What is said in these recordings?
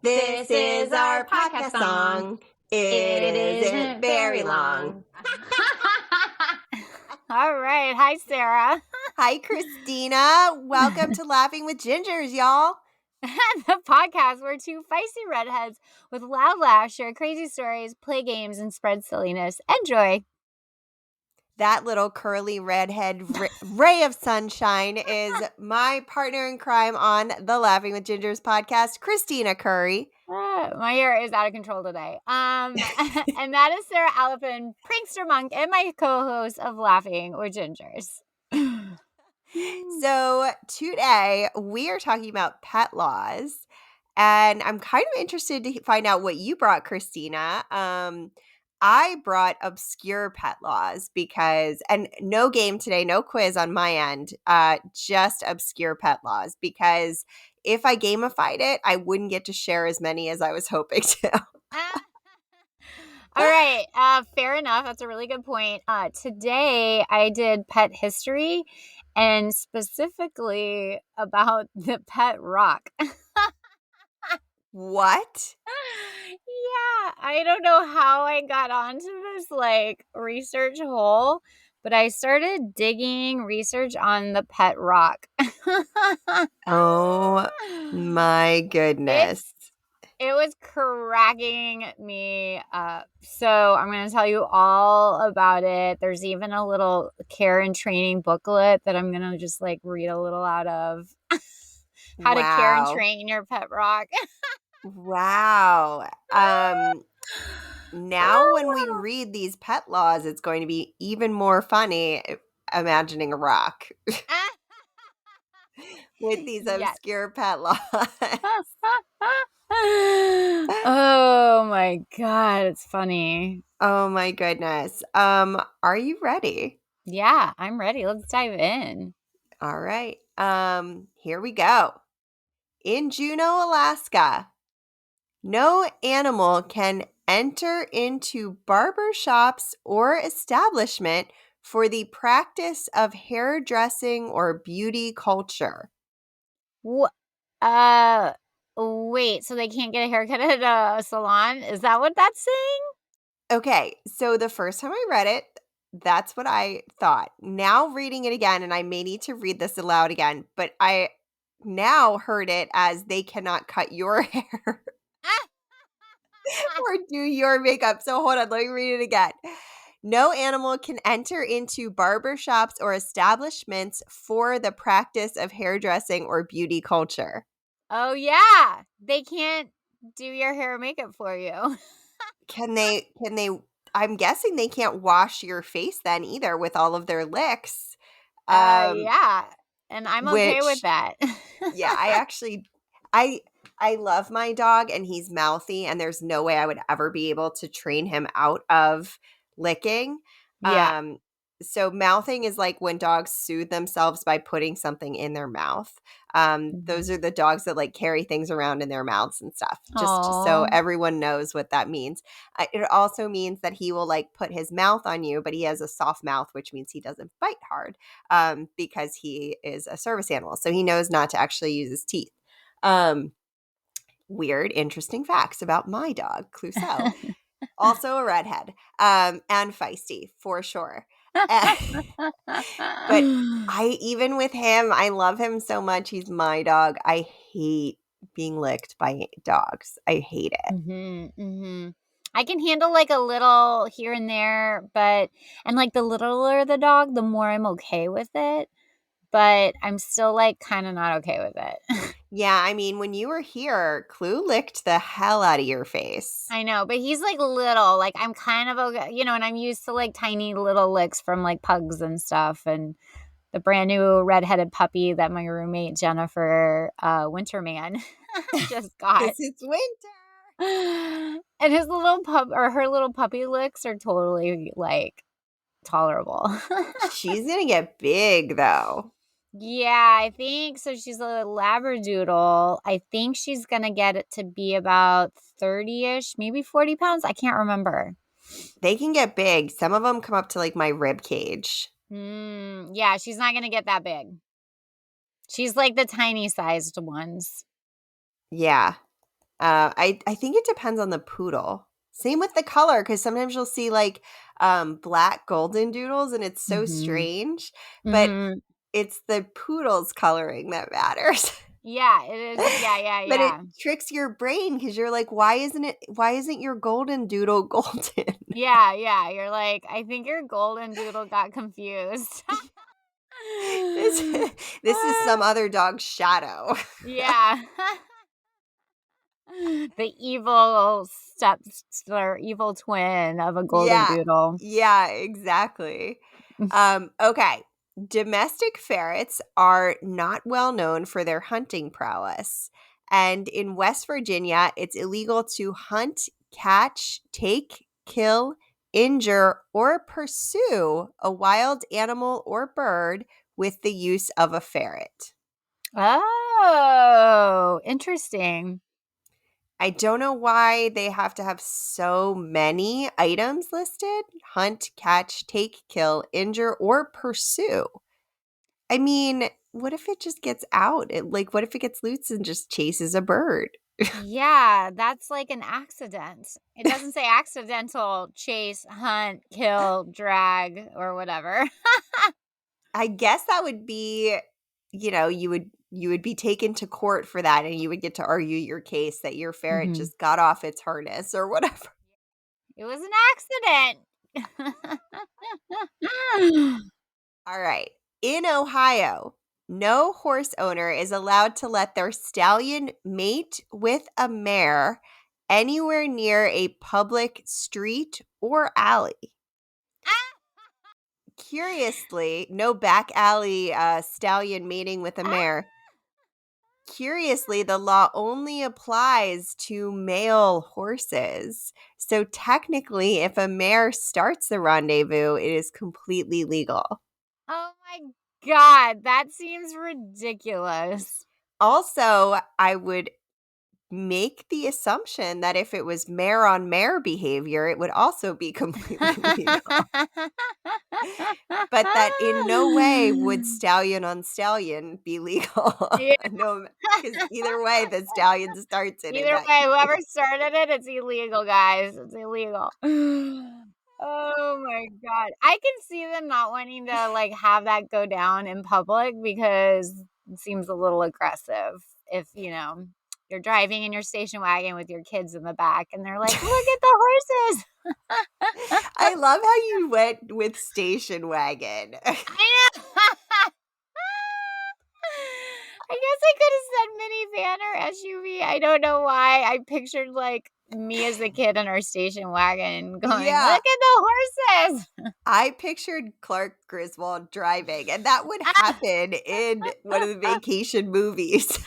This is our podcast song. It isn't very long. All right. Hi, Sarah. Hi, Christina. Welcome to Laughing with Gingers, y'all. The podcast where two feisty redheads with loud laughs share crazy stories, play games, and spread silliness. Enjoy. That little curly redhead ray of sunshine is my partner in crime on the Laughing with Gingers podcast, Christina Curry. My hair is out of control today. And that is Sarah Alapin, prankster monk, and my co-host of Laughing with Gingers. So today we are talking about pet laws, and I'm kind of interested to find out what you brought, Christina. I brought obscure pet laws and no game today, no quiz on my end, just obscure pet laws, because if I gamified it, I wouldn't get to share as many as I was hoping to. All right. Fair enough. That's a really good point. Today I did pet history and specifically about the pet rock. What? Yeah, I don't know how I got onto this research hole, but I started digging research on the pet rock. Oh my goodness. It was cracking me up. So I'm going to tell you all about it. There's even a little care and training booklet that I'm going to just read a little out of. How to care and train your pet rock. Wow. Now when we read these pet laws, it's going to be even more funny imagining a rock with these obscure pet laws. Oh my God, it's funny. Oh my goodness. Are you ready? Yeah, I'm ready. Let's dive in. All right. Here we go. In Juneau, Alaska, no animal can enter into barber shops or establishment for the practice of hairdressing or beauty culture. Wait, so they can't get a haircut at a salon? Is that what that's saying? Okay, so the first time I read it, that's what I thought. Now reading it again, and I may need to read this aloud again, but I now heard it as they cannot cut your hair or do your makeup. So hold on, let me read it again. No animal can enter into barber shops or establishments for the practice of hairdressing or beauty culture. Oh, yeah. They can't do your hair and makeup for you. Can they, I'm guessing they can't wash your face then either with all of their licks. Yeah. And I'm okay with that. Yeah, I love my dog and he's mouthy and there's no way I would ever be able to train him out of licking. Yeah. So mouthing is like when dogs soothe themselves by putting something in their mouth. Those are the dogs that carry things around in their mouths and stuff, just so everyone knows what that means. It also means that he will put his mouth on you, but he has a soft mouth, which means he doesn't bite hard because he is a service animal. So he knows not to actually use his teeth. Weird, interesting facts about my dog, Clouseau. Also a redhead and feisty for sure. But even with him, I love him so much. He's my dog. I hate being licked by dogs. I hate it. I can handle a little here and there, and the littler the dog, the more I'm okay with it. But I'm still kind of not okay with it. Yeah, I mean, when you were here, Clue licked the hell out of your face. I know, but he's little. I'm kind of okay, and I'm used to tiny little licks from pugs and stuff. And the brand new redheaded puppy that my roommate Jennifer Winterman just got. 'Cause it's winter. And his little her little puppy licks are totally tolerable. She's gonna get big though. Yeah, I think so. She's a Labradoodle. I think she's going to get it to be about 30-ish, maybe 40 pounds. I can't remember. They can get big. Some of them come up to my rib cage. Yeah, she's not going to get that big. She's the tiny sized ones. Yeah. I think it depends on the poodle. Same with the color, because sometimes you'll see like black golden doodles, and it's so Mm-hmm. strange. But Mm-hmm. it's the poodle's coloring that matters. Yeah, it is. Yeah. But it tricks your brain because you're like, why isn't your golden doodle golden? Yeah. You're like, I think your golden doodle got confused. this this is some other dog's shadow. Yeah. The evil stepsister, evil twin of a golden Yeah. doodle. Yeah, exactly. Okay. Domestic ferrets are not well known for their hunting prowess. And in West Virginia, it's illegal to hunt, catch, take, kill, injure, or pursue a wild animal or bird with the use of a ferret. Oh, interesting. I don't know why they have to have so many items listed. Hunt, catch, take, kill, injure, or pursue. I mean, what if it just gets out? What if it gets loose and just chases a bird? Yeah, that's like an accident. It doesn't say accidental chase, hunt, kill, drag, or whatever. I guess that would be, you would be taken to court for that, and you would get to argue your case that your ferret Mhm. just got off its harness or whatever. It was an accident. All right. In Ohio, no horse owner is allowed to let their stallion mate with a mare anywhere near a public street or alley. Curiously, no back alley stallion mating with a mare. Curiously, the law only applies to male horses. So technically, if a mare starts the rendezvous, it is completely legal. Oh my God, that seems ridiculous. Also, I would make the assumption that if it was mare on mare behavior, it would also be completely legal. But that in no way would stallion on stallion be legal. Yeah. No, because either way, the stallion starts it in Either that way, whoever case. started it, it's illegal, guys. It's illegal. Oh my God. I can see them not wanting to like have that go down in public because it seems a little aggressive if, you're driving in your station wagon with your kids in the back and they're like, "Look at the horses." I love how you went with station wagon. I know. I guess I could have said minivan or SUV. I don't know why. I pictured like me as a kid in our station wagon going, "Look Yeah, at the horses." I pictured Clark Griswold driving, and that would happen in one of the vacation movies.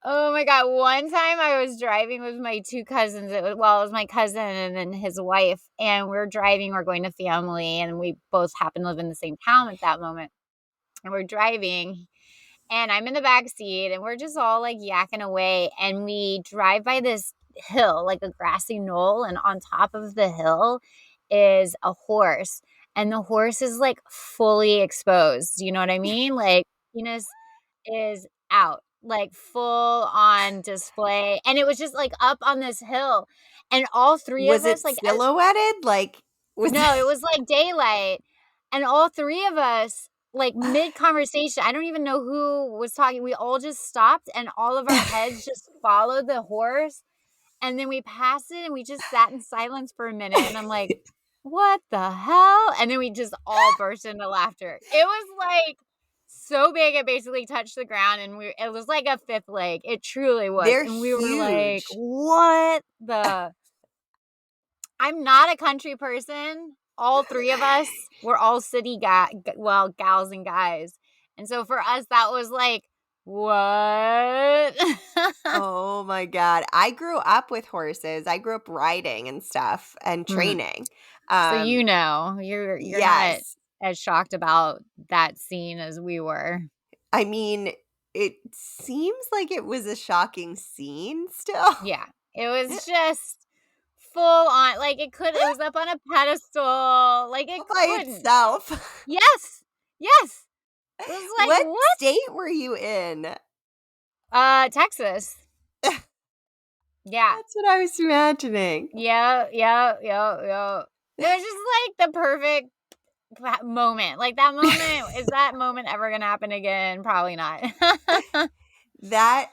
Oh my God. One time I was driving with my two cousins. It was my cousin and then his wife. And we're driving, we're going to family, and we both happen to live in the same town at that moment. And we're driving, and I'm in the back seat, and we're just all like yakking away. And we drive by this hill, like a grassy knoll. And on top of the hill is a horse. And the horse is like fully exposed. You know what I mean? Like, penis is out, like full on display. And it was just like up on this hill. And all three of Was us, it like, silhouetted? Was no, it was like daylight. And all three of us, like mid conversation, I don't even know who was talking. We all just stopped and all of our heads just followed the horse. And then we passed it and we just sat in silence for a minute. And I'm like, what the hell? And then we just all burst into laughter. It was like so big it basically touched the ground, and it was like a fifth leg. It truly was. They're And we were like, huge. what the? I'm not a country person. All three of us were all city gals and guys. And so for us, that was like, what? Oh my god. I grew up with horses. I grew up riding and stuff and Mhm. training. So Um, you're not yes. as shocked about that scene as we were. I mean, it seems like it was a shocking scene still. Yeah. It was just full on, like it was up on a pedestal. Like it All by couldn't. itself. Yes. Yes. It was like, What what? state were you in? Texas. Yeah. That's what I was imagining. Yeah. It was just like the perfect moment. Like that moment, is that moment ever going to happen again? Probably not. That,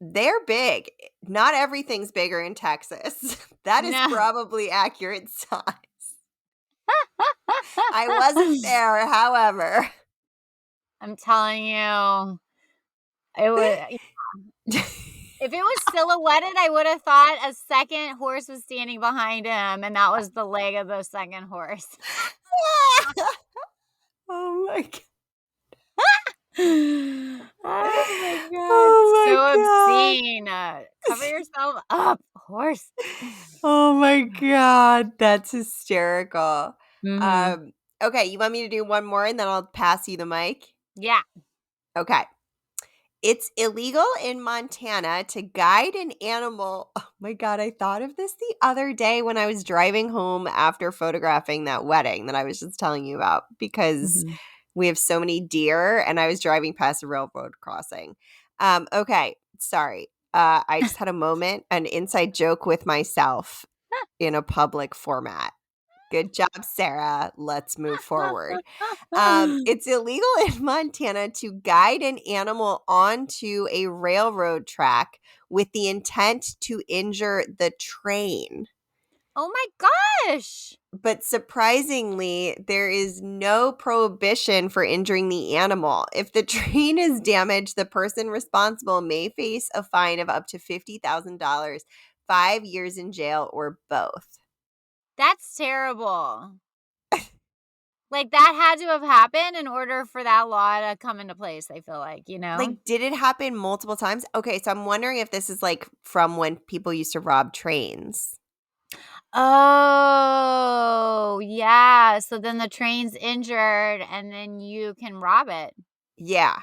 they're big. Not everything's bigger in Texas. That is No. probably accurate size. I wasn't there, however. I'm telling you, it was. If it was silhouetted, I would have thought a second horse was standing behind him, and that was the leg of the second horse. Oh my god. Oh my god. Oh my so obscene. Cover yourself up, horse. Oh my god, that's hysterical. Mm-hmm. Okay, you want me to do one more and then I'll pass you the mic? Yeah. Okay. It's illegal in Montana to guide an animal. Oh my god, I thought of this the other day when I was driving home after photographing that wedding that I was just telling you about because we have so many deer and I was driving past a railroad crossing. Okay, sorry. I just had a moment, an inside joke with myself in a public format. Good job, Sarah. Let's move forward. It's illegal in Montana to guide an animal onto a railroad track with the intent to injure the train. Oh my gosh. But surprisingly, there is no prohibition for injuring the animal. If the train is damaged, the person responsible may face a fine of up to $50,000, 5 years in jail, or both. That's terrible. Like, that had to have happened in order for that law to come into place, I feel like, Like, did it happen multiple times? Okay, so I'm wondering if this is, like, from when people used to rob trains. Oh, yeah. So then the train's injured and then you can rob it. Yeah.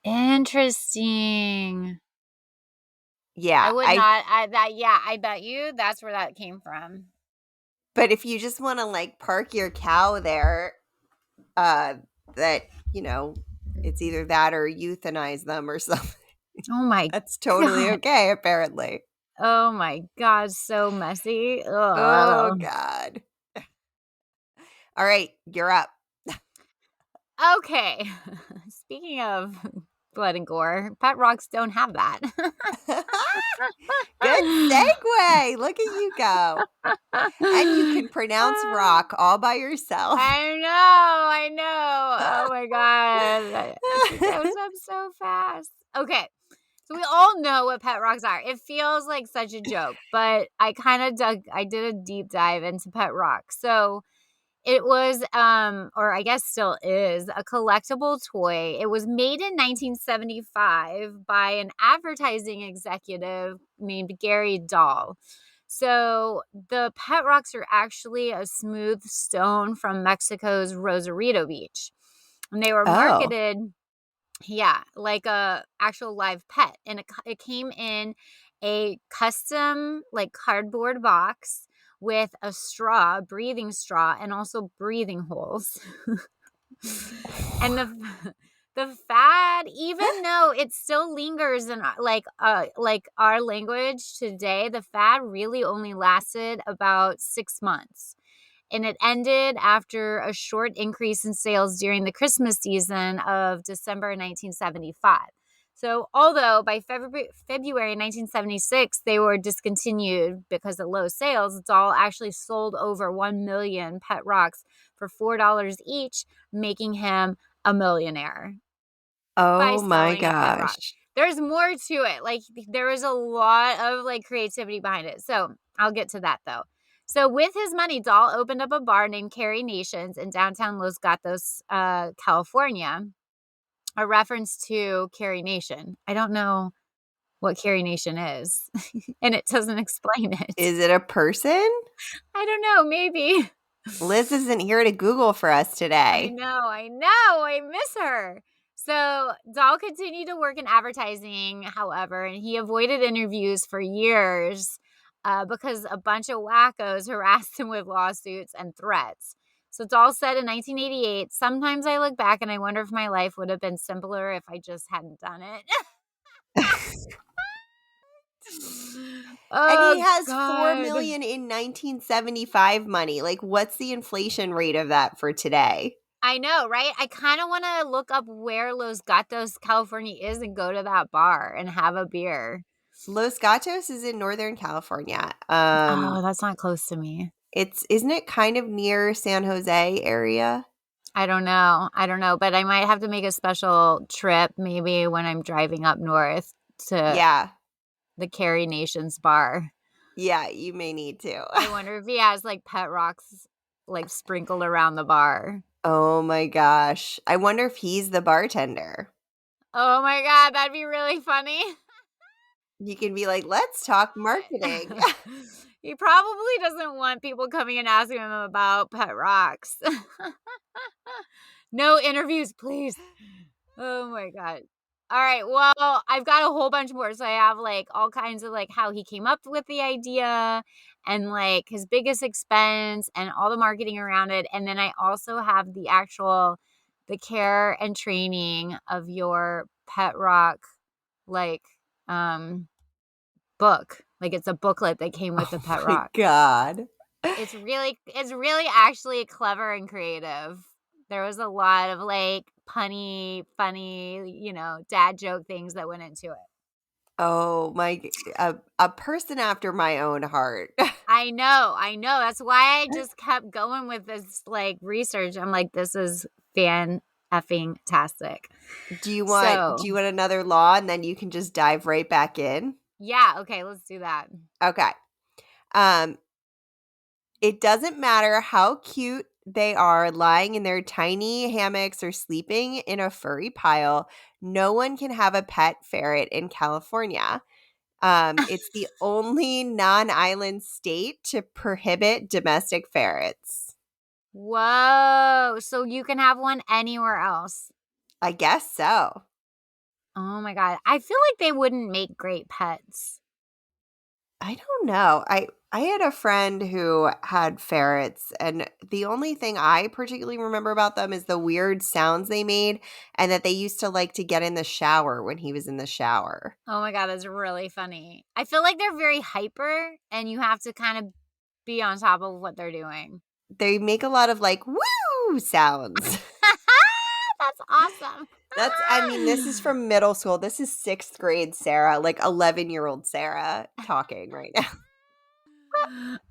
Interesting. Yeah. I bet you that's where that came from. But if you just want to, like, park your cow there, that, it's either that or euthanize them or something. Oh my That's totally God. okay, apparently. Oh my God, so messy. Oh, Ugh. God. All right, you're up. Okay. Speaking of blood and gore, pet rocks don't have that. Good segue. Look at you go. And you can pronounce rock all by yourself. I know. Oh my God. She goes up so fast. Okay. So we all know what pet rocks are. It feels like such a joke, but I did a deep dive into pet rocks. So it was, or I guess still is, a collectible toy. It was made in 1975 by an advertising executive named Gary Dahl. So the pet rocks are actually a smooth stone from Mexico's Rosarito Beach. And they were marketed, like a actual live pet. And it came in a custom, like, cardboard box with a breathing straw, and also breathing holes. And the fad, even though it still lingers in like our language today, the fad really only lasted about 6 months. And it ended after a short increase in sales during the Christmas season of December 1975. So although by February 1976, they were discontinued because of low sales, Dahl actually sold over 1 million pet rocks for $4 each, making him a millionaire by Oh my selling a pet rock. gosh. There's more to it. Like, there is a lot of, like, creativity behind it. So I'll get to that, though. So with his money, Dahl opened up a bar named Carrie Nations in downtown Los Gatos, California, a reference to Carrie Nation. I don't know what Carrie Nation is, and it doesn't explain it. Is it a person? I don't know, maybe. Liz isn't here to Google for us today. I know. I miss her. So Dahl continued to work in advertising, however, and he avoided interviews for years because a bunch of wackos harassed him with lawsuits and threats. So it's all set in 1988. Sometimes I look back and I wonder if my life would have been simpler if I just hadn't done it. And he Oh, has 4 God. million in 1975 money. Like, what's the inflation rate of that for today? I know, right? I kind of want to look up where Los Gatos, California is and go to that bar and have a beer. Los Gatos is in Northern California. Oh, that's not close to me. Isn't it kind of near San Jose area? I don't know, but I might have to make a special trip maybe when I'm driving up north to Yeah. the Carrie Nations bar. Yeah, you may need to. I wonder if he has like pet rocks like sprinkled around the bar. Oh my gosh. I wonder if he's the bartender. Oh my God, that'd be really funny. You can be like, let's talk marketing. He probably doesn't want people coming and asking him about pet rocks. No interviews, please. Oh my God. All right. Well, I've got a whole bunch more. So I have like all kinds of like how he came up with the idea and like his biggest expense and all the marketing around it. And then I also have the care and training of your pet rock like book. Like it's a booklet that came with the pet Oh my rock. God. It's really actually clever and creative. There was a lot of like punny, funny, dad joke things that went into it. Oh my, a person after my own heart. I know. That's why I just kept going with this like research. I'm like, this is fan effing tastic. Do you want another law and then you can just dive right back in? Yeah, okay, let's do that. Okay. It doesn't matter how cute they are lying in their tiny hammocks or sleeping in a furry pile. No one can have a pet ferret in California. It's the only non-island state to prohibit domestic ferrets. Whoa. So you can have one anywhere else. I guess so. Oh my God. I feel like they wouldn't make great pets. I don't know. I had a friend who had ferrets, and the only thing I particularly remember about them is the weird sounds they made and that they used to like to get in the shower when he was in the shower. Oh my God, that's really funny. I feel like they're very hyper and you have to kind of be on top of what they're doing. They make a lot of like woo sounds. That's awesome. This is from middle school. This is 6th grade Sarah, like 11-year-old Sarah talking right now.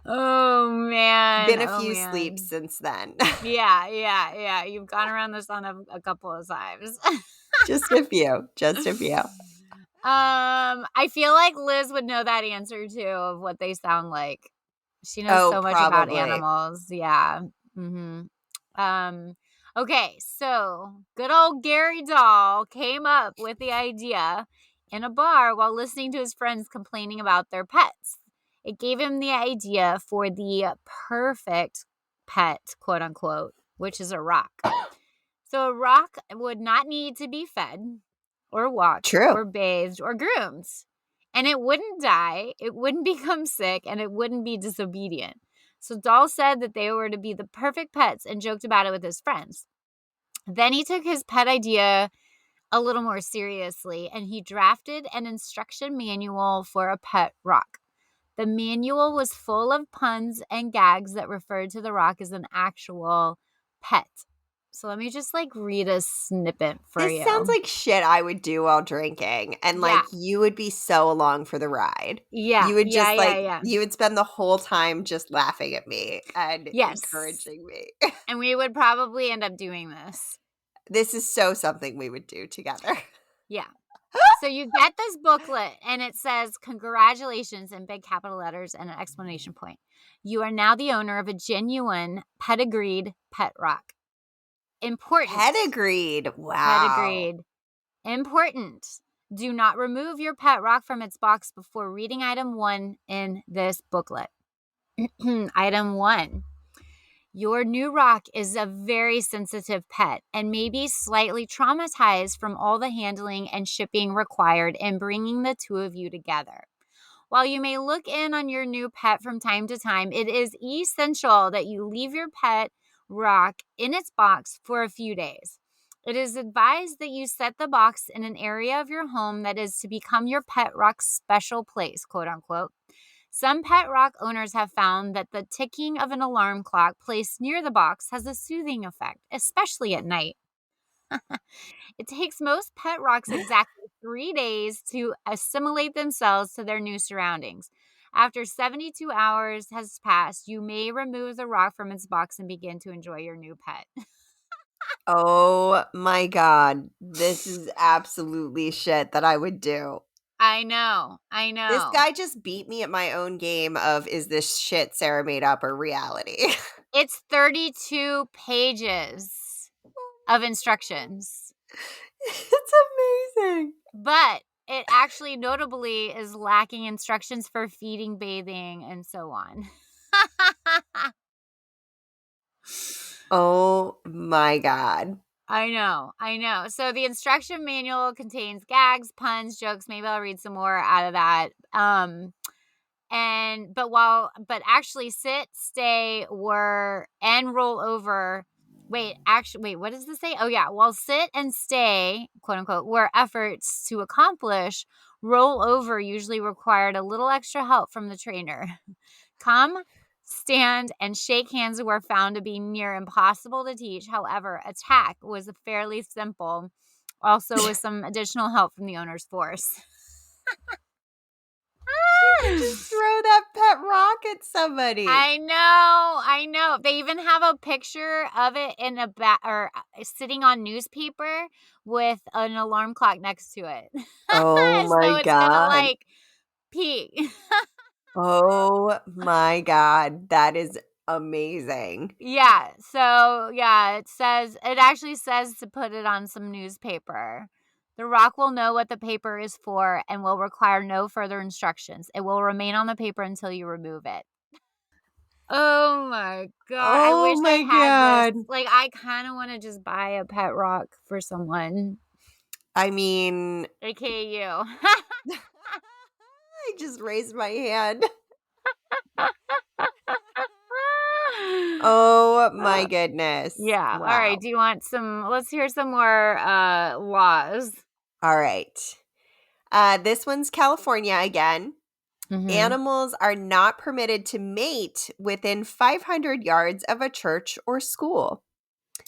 Oh man. Been a few sleeps since then. Yeah. You've gone around the sun a couple of times. Just a few. I feel like Liz would know that answer too of what they sound like. She knows so much about animals. Yeah. Mm-hmm. Okay, so good old Gary Dahl came up with the idea in a bar while listening to his friends complaining about their pets. It gave him the idea for the perfect pet, quote unquote, which is a rock. So a rock would not need to be fed or walked or bathed or groomed. And it wouldn't die, it wouldn't become sick, and it wouldn't be disobedient. So Dahl said that they were to be the perfect pets and joked about it with his friends. Then he took his pet idea a little more seriously, and he drafted an instruction manual for a pet rock. The manual was full of puns and gags that referred to the rock as an actual pet. So let me just like read a snippet for you. This sounds like shit I would do while drinking, and like you would be so along for the ride. Yeah. You would just you would spend the whole time just laughing at me and encouraging me. And we would probably end up doing this. This is so something we would do together. Yeah. So you get this booklet and it says, congratulations in big capital letters and an exclamation point. You are now the owner of a genuine pedigreed pet rock. Important. Pedigreed. Wow. Pedigreed. Important. Do not remove your pet rock from its box before reading item 1 in this booklet. Item 1. Your new rock is a very sensitive pet and may be slightly traumatized from all the handling and shipping required in bringing the two of you together. While you may look in on your new pet from time to time, it is essential that you leave your pet rock in its box for a few days. It is advised that you set the box in an area of your home that is to become your pet rock's special place, quote unquote. Some pet rock owners have found that the ticking of an alarm clock placed near the box has a soothing effect, especially at night. It takes most pet rocks exactly 3 days to assimilate themselves to their new surroundings. After 72 hours has passed, you may remove the rock from its box and begin to enjoy your new pet. Oh my God. This is absolutely shit that I would do. I know. This guy just beat me at my own game of, is this shit Sarah made up or reality? It's 32 pages of instructions. It's amazing. But it actually notably is lacking instructions for feeding, bathing, and so on. Oh my God. I know. So the instruction manual contains gags, puns, jokes. Maybe I'll read some more out of that. But actually sit, stay, were, and roll over. Wait, what does this say? Oh yeah. While sit and stay, quote unquote, were efforts to accomplish, roll over usually required a little extra help from the trainer. Come, stand, and shake hands were found to be near impossible to teach. However, attack was fairly simple, also with some additional help from the owner's force. You could just throw that pet rock at somebody. I know. They even have a picture of it in sitting on newspaper with an alarm clock next to it. Oh So my it's gonna God. like pee. Oh my God. That is amazing. Yeah. So yeah, it actually says to put it on some newspaper. The rock will know what the paper is for and will require no further instructions. It will remain on the paper until you remove it. Oh my God. I Oh wish I my had this. God. Like, I kind of want to just buy a pet rock for someone, I mean, aka you. I just raised my hand. Oh my goodness. Yeah. All right. Wow. Do you want let's hear some more laws. All right. This one's California again. Mm-hmm. Animals are not permitted to mate within 500 yards of a church or school.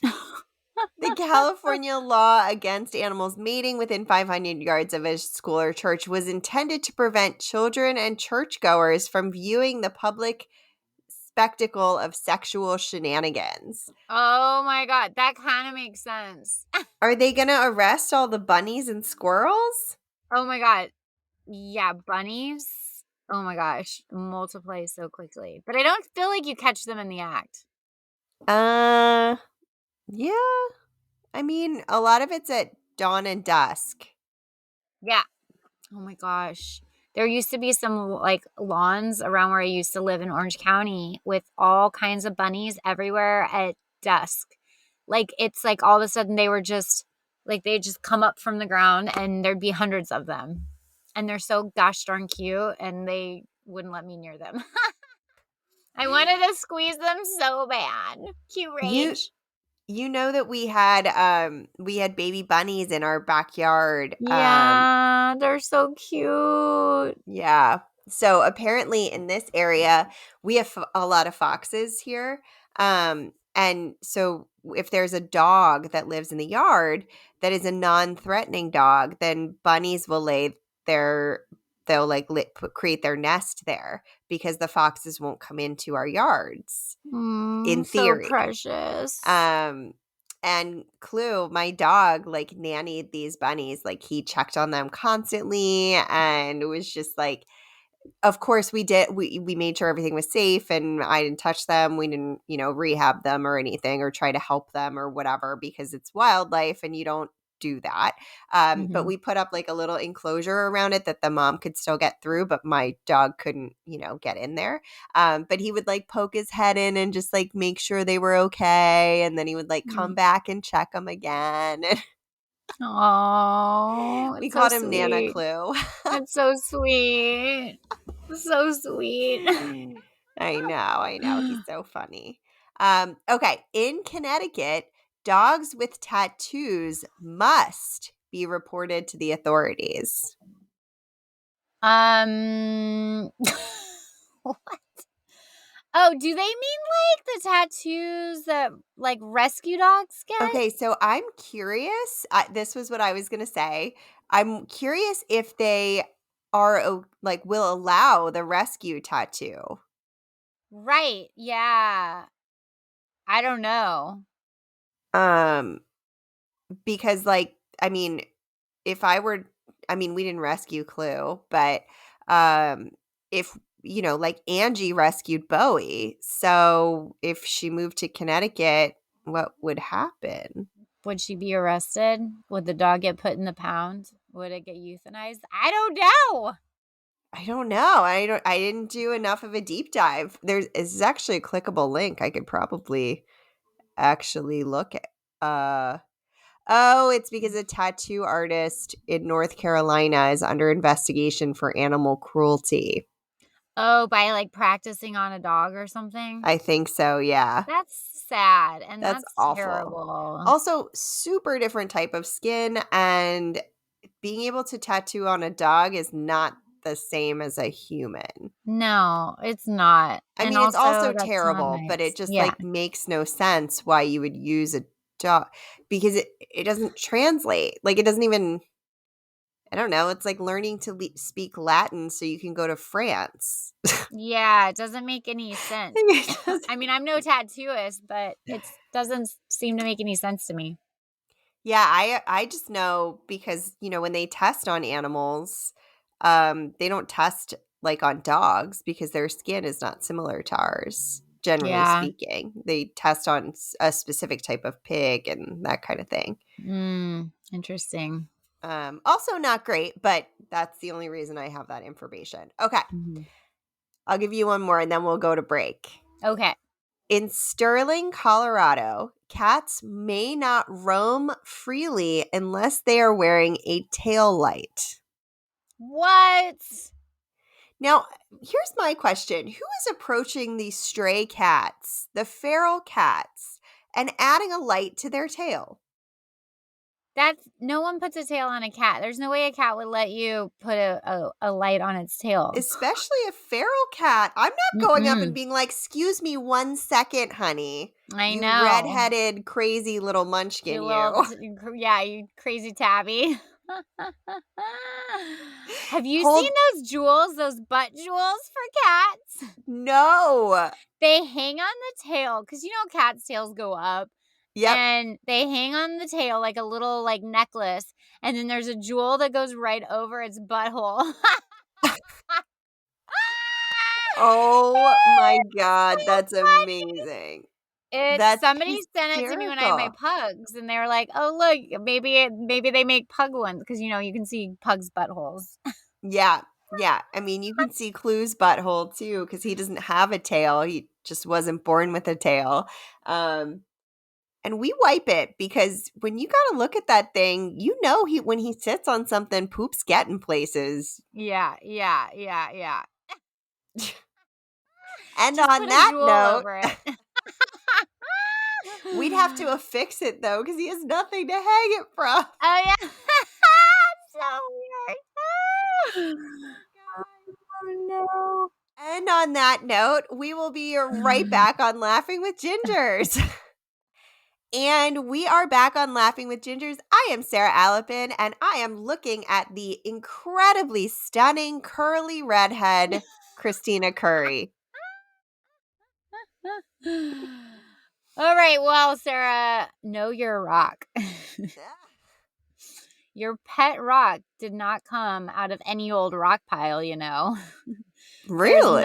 The California law against animals mating within 500 yards of a school or church was intended to prevent children and churchgoers from viewing the public spectacle of sexual shenanigans. Oh my God. That kind of makes sense. Are they going to arrest all the bunnies and squirrels? Oh my God. Yeah. Bunnies. Oh my gosh. Multiply so quickly. But I don't feel like you catch them in the act. Yeah. I mean, a lot of it's at dawn and dusk. Yeah. Oh my gosh. There used to be some like lawns around where I used to live in Orange County with all kinds of bunnies everywhere at dusk. Like it's like all of a sudden they were just like they just come up from the ground and there'd be hundreds of them. And they're so gosh darn cute and they wouldn't let me near them. I wanted to squeeze them so bad. Cute You rage. you know that we had baby bunnies in our backyard. Yeah, they're so cute. Yeah. So apparently in this area, we have a lot of foxes here. And so if there's a dog that lives in the yard that is a non-threatening dog, then bunnies will create their nest there because the foxes won't come into our yards in So theory. precious. And Clue, my dog, like nannied these bunnies. Like he checked on them constantly and it was just like, of course we did. We made sure everything was safe and I didn't touch them. We didn't, rehab them or anything or try to help them or whatever because it's wildlife and you don't do that. But we put up like a little enclosure around it that the mom could still get through, but my dog couldn't, get in there. But he would like poke his head in and just like make sure they were okay. And then he would like come back and check them again. Oh, We it's called so him Nana sweet. Clue. It's so sweet. So sweet. I know. He's so funny. Okay, in Connecticut, dogs with tattoos must be reported to the authorities. What? Oh, do they mean like the tattoos that like rescue dogs get? Okay, so I'm curious. This was what I was going to say. I'm curious if they like will allow the rescue tattoo. Right. Yeah. I don't know. Um, because like I mean, if I were, I mean, we didn't rescue Clue, but if like Angie rescued Bowie, so if she moved to Connecticut, what would happen? Would she be arrested? Would the dog get put in the pound? Would it get euthanized? I don't know. I don't know. I didn't do enough of a deep dive. Is actually a clickable link. I could probably actually look at. Oh, it's because a tattoo artist in North Carolina is under investigation for animal cruelty. Oh, by like practicing on a dog or something? I think so, yeah. That's sad and That's that's awful. terrible. Also, super different type of skin, and being able to tattoo on a dog is not the same as a human. No, it's not. I And mean, it's also also that's not terrible, but it nice. just Yeah. like makes no sense why you would use a dog because it doesn't translate. Like it doesn't even, I don't know, it's like learning to speak Latin so you can go to France. Yeah, it doesn't make any sense. It doesn't- I mean, I'm no tattooist, but it doesn't seem to make any sense to me. Yeah, I just know because, when they test on animals, they don't test like on dogs because their skin is not similar to ours, generally Yeah. speaking. They test on a specific type of pig and that kind of thing. Interesting. Also not great, but that's the only reason I have that information. Okay. Mhm. I'll give you one more and then we'll go to break. Okay. In Sterling, Colorado, cats may not roam freely unless they are wearing a tail light. What? Now, here's my question. Who is approaching these stray cats, the feral cats, and adding a light to their tail? That's no one puts a tail on a cat. There's no way a cat would let you put a light on its tail. Especially a feral cat. I'm not going up and Mm-mm. being like, "Excuse me 1 second, honey. I You know. redheaded crazy little munchkin, You little, you." yeah, you crazy tabby. Have you seen Hold those jewels, those butt jewels for cats? No. They hang on the tail because cats' tails go up. Yep. And they hang on the tail like a little like necklace, and then there's a jewel that goes right over its butthole. Oh my So god, that's funny. amazing. It's That's somebody sent it to me when I had my hysterical. pugs, and they were like, "Oh look, maybe they make pug ones because you can see pugs' buttholes." Yeah. Yeah. I mean, you can see Clue's butthole too because he doesn't have a tail. He just wasn't born with a tail. Um, and we wipe it because when you got to look at that thing, he when he sits on something, poop's getting places. Yeah, yeah, yeah, yeah. And Just on put a that jewel note, over it. we'd have to affix it though because he has nothing to hang it from. Oh yeah, so weird. Oh no. And on that note, we will be right back on Laughing with Gingers. And we are back on Laughing with Gingers. I am Sarah Alapin, and I am looking at the incredibly stunning curly redhead Christina Curry. All right, well, Sarah, know your rock. Your pet rock did not come out of any old rock pile, There's Really?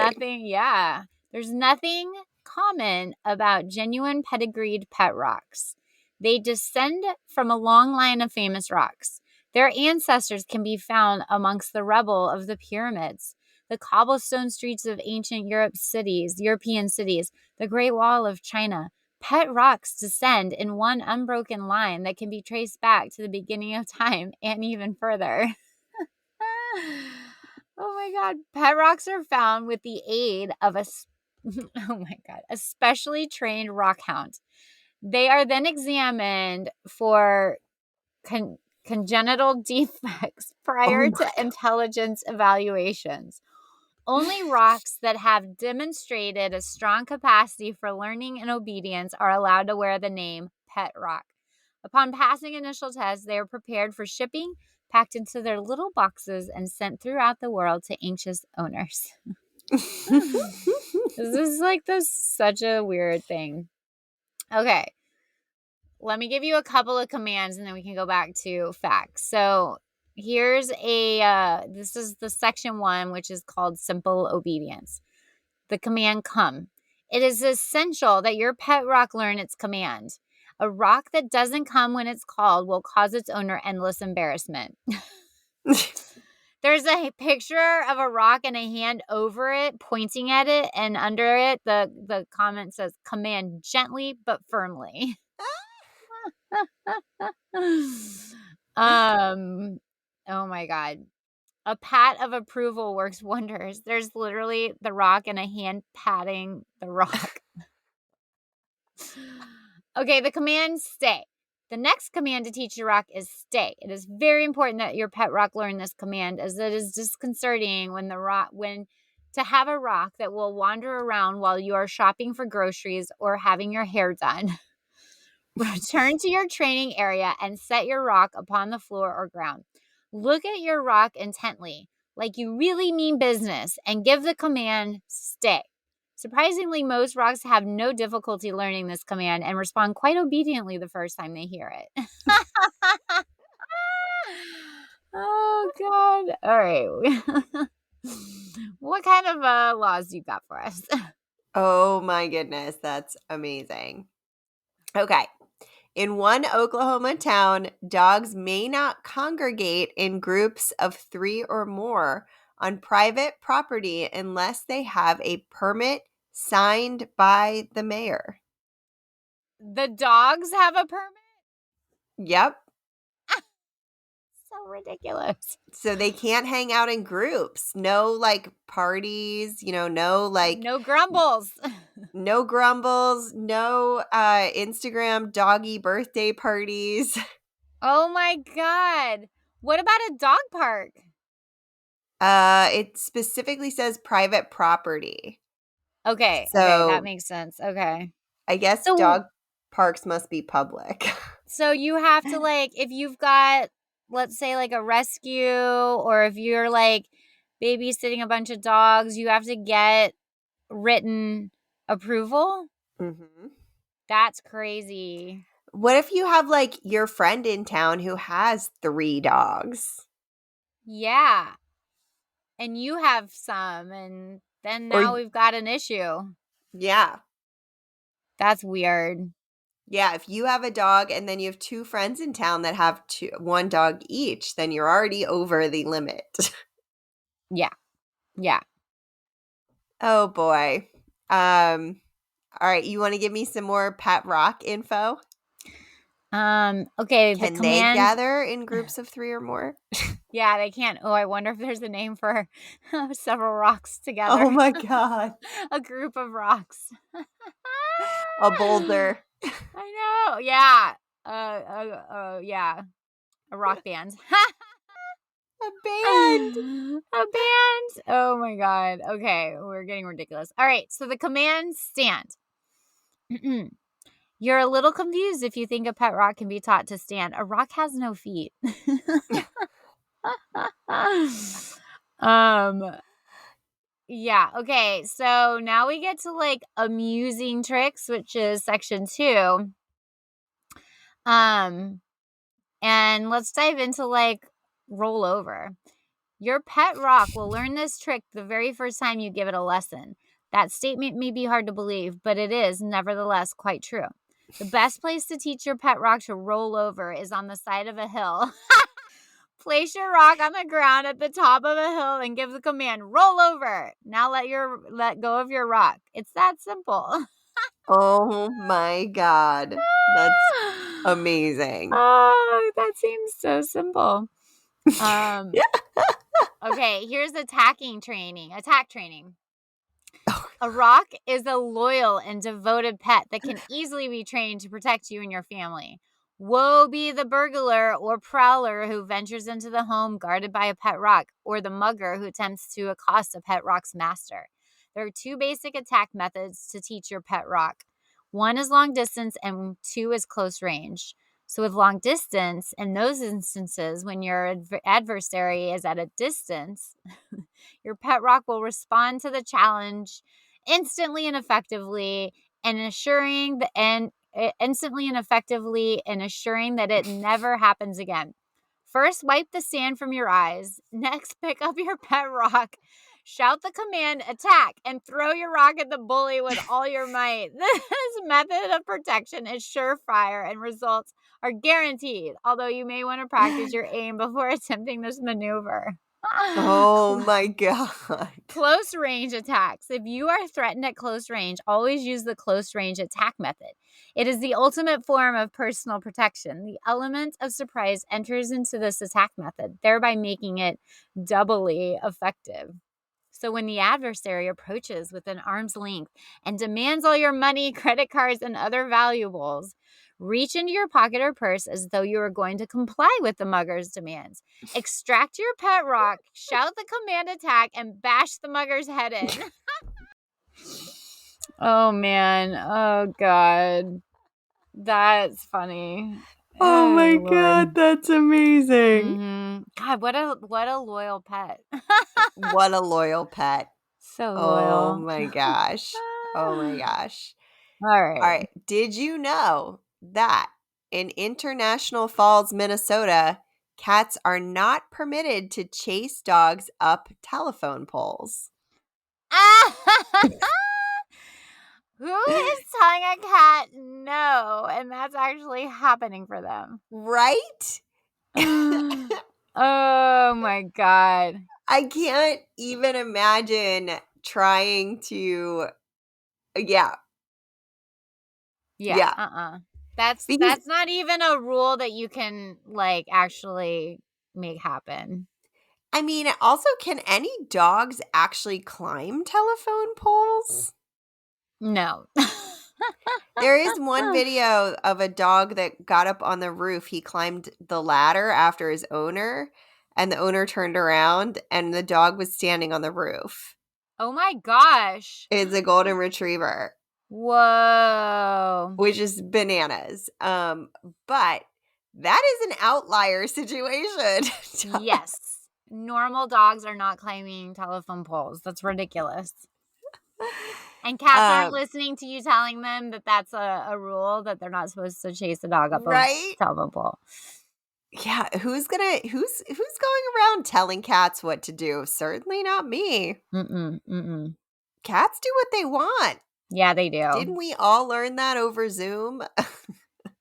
there's nothing common about genuine pedigreed pet rocks. They descend from a long line of famous rocks. Their ancestors can be found amongst the rubble of the pyramids, the cobblestone streets of ancient European cities, the Great Wall of China. Pet rocks descend in one unbroken line that can be traced back to the beginning of time and even further. Oh my God. Pet rocks are found with the aid of a Oh my God. A specially trained rock hound. They are then examined for congenital defects Oh prior my to intelligence evaluations. Only rocks that have demonstrated a strong capacity for learning and obedience are allowed to wear the name pet rock. Upon passing initial tests, they are prepared for shipping, packed into their little boxes, and sent throughout the world to anxious owners. This is like such a weird thing. Okay. Let me give you a couple of commands and then we can go back to facts. So here's this is the section 1, which is called simple obedience. The command come. It is essential that your pet rock learn its command. A rock that doesn't come when it's called will cause its owner endless embarrassment. There's a picture of a rock and a hand over it, pointing at it, and under it, the comment says, command gently but firmly. Oh my God. A pat of approval works wonders. There's literally the rock and a hand patting the rock. Okay, the command stay. The next command to teach your rock is stay. It is very important that your pet rock learn this command, as it is disconcerting when to have a rock that will wander around while you are shopping for groceries or having your hair done. Return to your training area and set your rock upon the floor or ground. Look at your rock intently, like you really mean business, and give the command stay. Surprisingly, most rocks have no difficulty learning this command and respond quite obediently the first time they hear it. Oh, God. All right. What kind of laws do you got for us? Oh my goodness, that's amazing. Okay. In one Oklahoma town, dogs may not congregate in groups of 3 or more on private property unless they have a permit signed by the mayor. The dogs have a permit? Yep. So ridiculous. So they can't hang out in groups. No like parties, no like no grumbles. no grumbles, no Instagram doggy birthday parties. Oh my God. What about a dog park? It specifically says private property. Okay, that So makes sense. Okay. I guess So dog parks must be public. so you have to if you've got, let's say, like a rescue, or if you're like babysitting a bunch of dogs, you have to get written approval? Mm-hmm. That's crazy. What if you have like your friend in town who has 3 dogs? Yeah. And you have some, and then Or now we've got an issue. yeah. That's weird. Yeah, if you have a dog and then you have 2 friends in town that have 1 dog each, then you're already over the limit. Yeah. Yeah. Oh boy. All right, you want to give me some more pet rock info? Okay, the Can they command. gather in groups of 3 or more? Yeah, they can't. Oh, I wonder if there's a name for several rocks together. Oh my god. A group of rocks. A boulder. I know. Yeah. Yeah. A rock band. A band. A band. Oh my God. Okay, we're getting ridiculous. All right, so the command stand. You're a little confused if you think a pet rock can be taught to stand. A rock has no feet. Yeah, okay. So now we get to amusing tricks, which is section 2. And let's dive into roll over. Your pet rock will learn this trick the very first time you give it a lesson. That statement may be hard to believe, but it is nevertheless quite true. The best place to teach your pet rock to roll over is on the side of a hill. Place your rock on the ground at the top of a hill and give the command, roll over. Now let go of your rock. It's that simple. Oh my god. That's amazing. Oh, that seems so simple. Okay, here's attack training. A rock is a loyal and devoted pet that can easily be trained to protect you and your family. Woe be the burglar or prowler who ventures into the home guarded by a pet rock, or the mugger who attempts to accost a pet rock's master. There are 2 basic attack methods to teach your pet rock. 1 is long distance and 2 is close range. So with long distance, in those instances when your adversary is at a distance, your pet rock will respond to the challenge instantly and effectively, and assuring that it never happens again. First, wipe the sand from your eyes. Next, pick up your pet rock, shout the command, attack, and throw your rock at the bully with all your might. This method of protection is surefire and results are guaranteed, although you may want to practice your aim before attempting this maneuver. Oh my God. Close range attacks. If you are threatened at close range, always use the close range attack method. It is the ultimate form of personal protection. The element of surprise enters into this attack method, thereby making it doubly effective. So when the adversary approaches within arm's length and demands all your money, credit cards, and other valuables, reach into your pocket or purse as though you are going to comply with the mugger's demands. Extract your pet rock, shout the command attack, and bash the mugger's head in. Oh, man. Oh, God. That's funny. Oh my Lord. God, that's amazing. Mm-hmm. God, what a loyal pet. What a loyal pet. So Oh loyal. my gosh. Oh my gosh. All right. All right. Did you know that in International Falls, Minnesota, cats are not permitted to chase dogs up telephone poles? Who is telling a cat no? And that's actually happening for them. Right? Oh my God. I can't even imagine trying to. Yeah. Yeah. That's not even a rule that you can like actually make happen. I mean, also, can any dogs actually climb telephone poles? No. There is one video of a dog that got up on the roof. He climbed the ladder after his owner, and the owner turned around, and the dog was standing on the roof. Oh my gosh. It's a golden retriever. Whoa. Which is bananas. But that is an outlier situation. Yes. Normal dogs are not climbing telephone poles. That's ridiculous. And cats aren't listening to you telling them that that's a rule, that they're not supposed to chase a dog up a telephone pole. Yeah, who's going around telling cats what to do? Certainly not me. Cats do what they want. Yeah, they do. Didn't we all learn that over Zoom?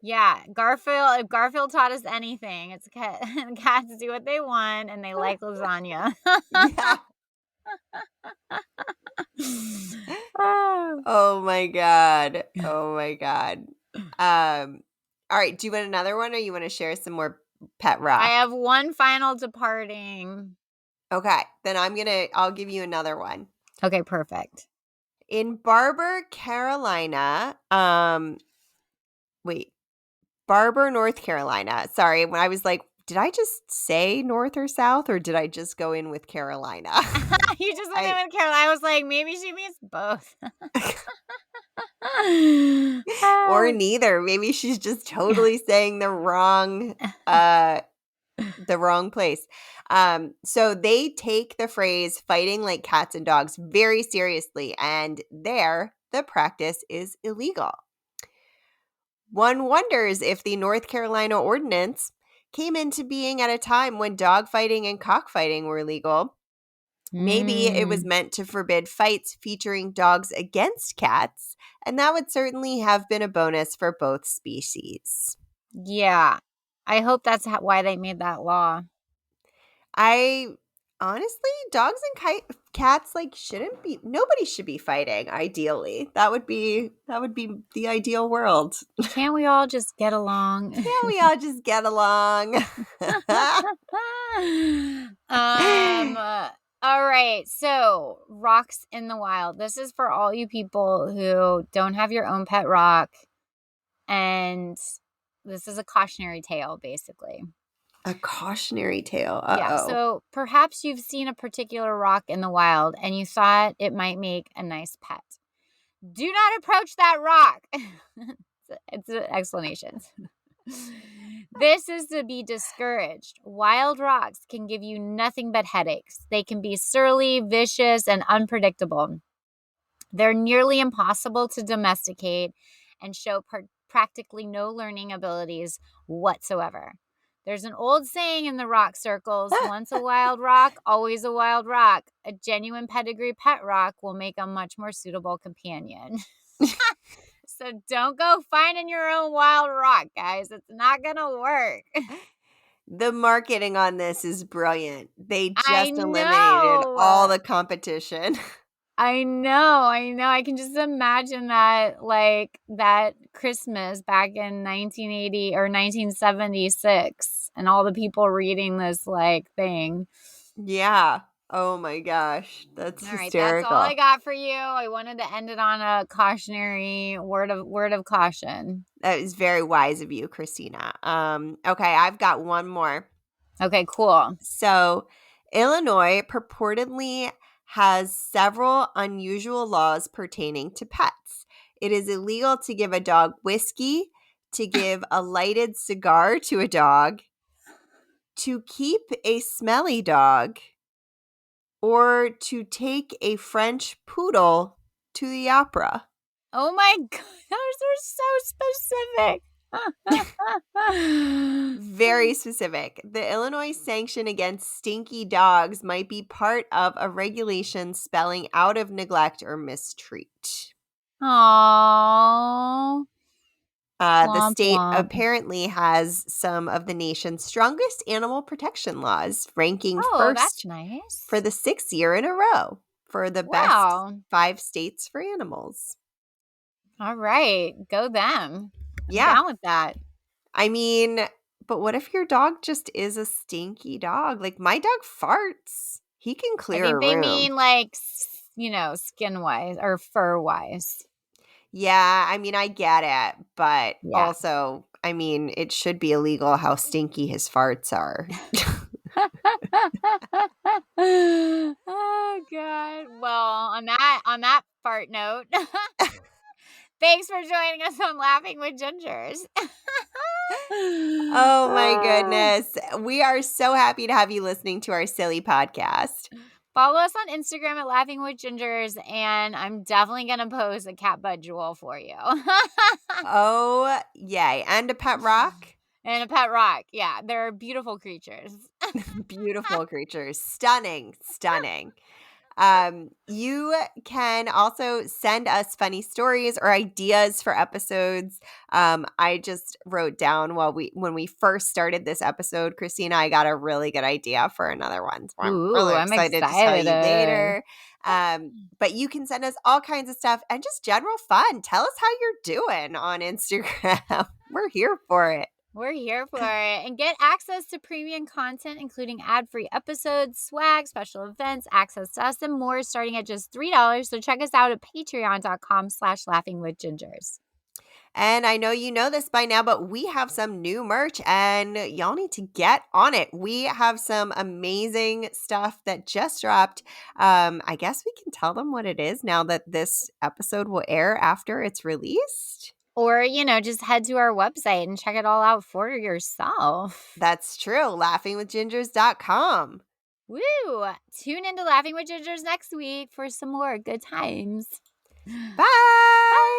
Yeah, Garfield. If Garfield taught us anything, it's cats do what they want, and they like lasagna. Yeah. Oh my God. Oh my God. All right. Do you want another one, or you want to share some more pet rock? I have one final departing. Okay. Then I'll give you another one. Okay, perfect. In Barber, Carolina, Barber, North Carolina. Sorry, when I was like, did I just say North or South, or did I just go in with Carolina? You just went in with Carolina. I was like, maybe she means both. Or neither. Maybe she's just totally saying the wrong place. So they take the phrase fighting like cats and dogs very seriously, and there the practice is illegal. One wonders if the North Carolina ordinance came into being at a time when dogfighting and cockfighting were legal. Maybe it was meant to forbid fights featuring dogs against cats, and that would certainly have been a bonus for both species. Yeah. I hope that's why they made that law. Honestly, dogs and cats nobody should be fighting, ideally. That would be the ideal world. Can't we all just get along? Can't we all just get along? All All right. So, rocks in the wild. This is for all you people who don't have your own pet rock. And this is a cautionary tale, basically. A cautionary tale. Yeah. So, perhaps you've seen a particular rock in the wild and you thought it might make a nice pet. Do not approach that rock. It's explanations. This is to be discouraged. Wild rocks can give you nothing but headaches. They can be surly, vicious, and unpredictable. They're nearly impossible to domesticate and show practically no learning abilities whatsoever. There's an old saying in the rock circles, once a wild rock, always a wild rock. A genuine pedigree pet rock will make a much more suitable companion. So don't go finding your own wild rock, guys. It's not going to work. The marketing on this is brilliant. They just eliminated all the competition. I know. I can just imagine that, like, that Christmas back in 1980 or 1976 and all the people reading this, like, thing. Yeah. Oh, my gosh. That's all hysterical. Right, that's all I got for you. I wanted to end it on a cautionary word of caution. That is very wise of you, Christina. Okay, I've got one more. Okay, cool. So, Illinois purportedly has several unusual laws pertaining to pets. It is illegal to give a dog whiskey, to give a lighted cigar to a dog, to keep a smelly dog, or to take a French poodle to the opera. Oh my God, those are so specific. Very specific. The Illinois sanction against stinky dogs might be part of a regulation spelling out of neglect or mistreat. Aww. The state apparently has some of the nation's strongest animal protection laws, ranking first that's nice. for the 6th year in a row for the best 5 states for animals. All right. Go them. I'm Yeah. down with that. I mean, but what if your dog just is a stinky dog? Like, my dog farts. He can clear a room. I think they mean, like, skin-wise or fur-wise. Yeah, I mean, I get it. But also, I mean, it should be illegal how stinky his farts are. Oh, God. Well, on that fart note, thanks for joining us on Laughing with Gingers. Oh, my goodness. We are so happy to have you listening to our silly podcast. Follow us on Instagram at Laughing with Gingers, and I'm definitely going to post a cat butt jewel for you. Oh, yay. And a pet rock? And a pet rock. Yeah, they're beautiful creatures. Beautiful creatures. Stunning. You can also send us funny stories or ideas for episodes. I just wrote down when we first started this episode, Christina, I got a really good idea for another one. So I'm really excited to tell you later. But you can send us all kinds of stuff and just general fun. Tell us how you're doing on Instagram. We're here for it. We're here for it. And get access to premium content, including ad-free episodes, swag, special events, access to us, and more, starting at just $3. So check us out at patreon.com/laughingwithgingers. And I know you know this by now, but we have some new merch and y'all need to get on it. We have some amazing stuff that just dropped. I guess we can tell them what it is now that this episode will air after it's released. Or, just head to our website and check it all out for yourself. That's true. laughingwithgingers.com. Woo! Tune into Laughing with Gingers next week for some more good times. Bye!